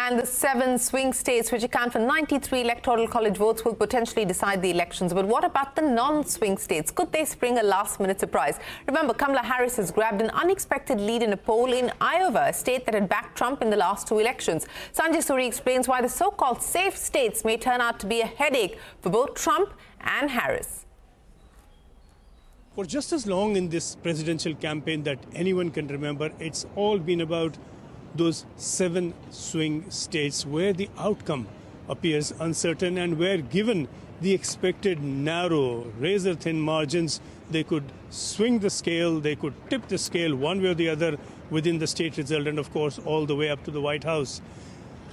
And the 7 swing states, which account for 93 electoral college votes, will potentially decide the elections. But what about the non-swing states? Could they spring a last-minute surprise? Remember, Kamala Harris has grabbed an unexpected lead in a poll in Iowa, a state that had backed Trump in the last 2 elections. Sanjay Suri explains why the so-called safe states may turn out to be a headache for both Trump and Harris. For just as long in this presidential campaign that anyone can remember, it's all been about those 7 swing states where the outcome appears uncertain and where, given the expected narrow, razor-thin margins, they could swing the scale, they could tip the scale one way or the other within the state result and, of course, all the way up to the White House.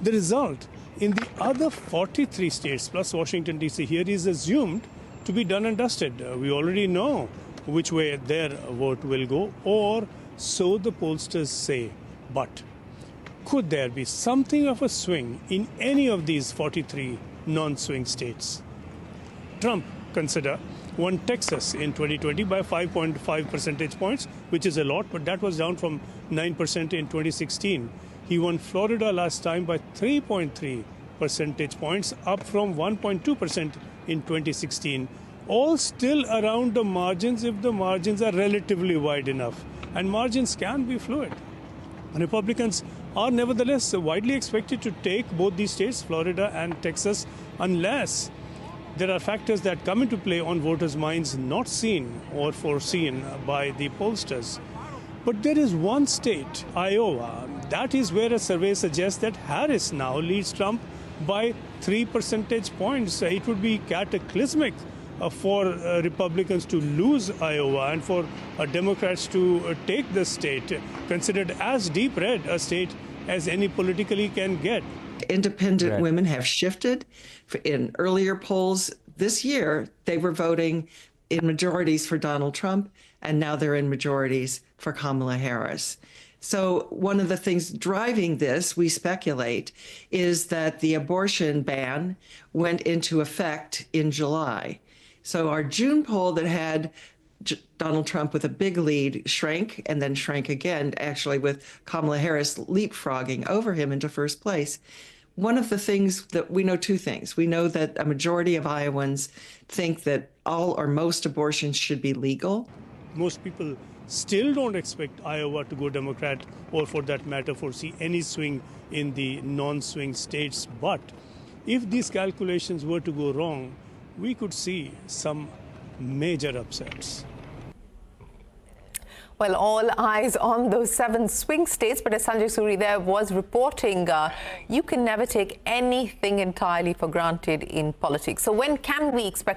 The result in the other 43 states, plus Washington, D.C., here is assumed to be done and dusted. We already know which way their vote will go, or so the pollsters say. But could there be something of a swing in any of these 43 non-swing states? Trump, consider, won Texas in 2020 by 5.5 percentage points, which is a lot, but that was down from 9% in 2016. He won Florida last time by 3.3 percentage points, up from 1.2% in 2016. All still around the margins if the margins are relatively wide enough. And margins can be fluid. Republicans are nevertheless widely expected to take both these states, Florida and Texas, unless there are factors that come into play on voters' minds not seen or foreseen by the pollsters. But there is one state, Iowa, that is where a survey suggests that Harris now leads Trump by 3 percentage points. It would be cataclysmic for Republicans to lose Iowa and for Democrats to take the state, considered as deep red a state as any politically can get. Independent women have shifted. In earlier polls this year, they were voting in majorities for Donald Trump, and now they're in majorities for Kamala Harris. So one of the things driving this, we speculate, is that the abortion ban went into effect in July. So our June poll that had Donald Trump with a big lead shrank and then shrank again, actually with Kamala Harris leapfrogging over him into first place. One of the things that we know, 2 things. We know that a majority of Iowans think that all or most abortions should be legal. Most people still don't expect Iowa to go Democrat or, for that matter, foresee any swing in the non-swing states. But if these calculations were to go wrong, we could see some major upsets. Well, all eyes on those 7 swing states, but as Sanjay Suri there was reporting, you can never take anything entirely for granted in politics. So when can we expect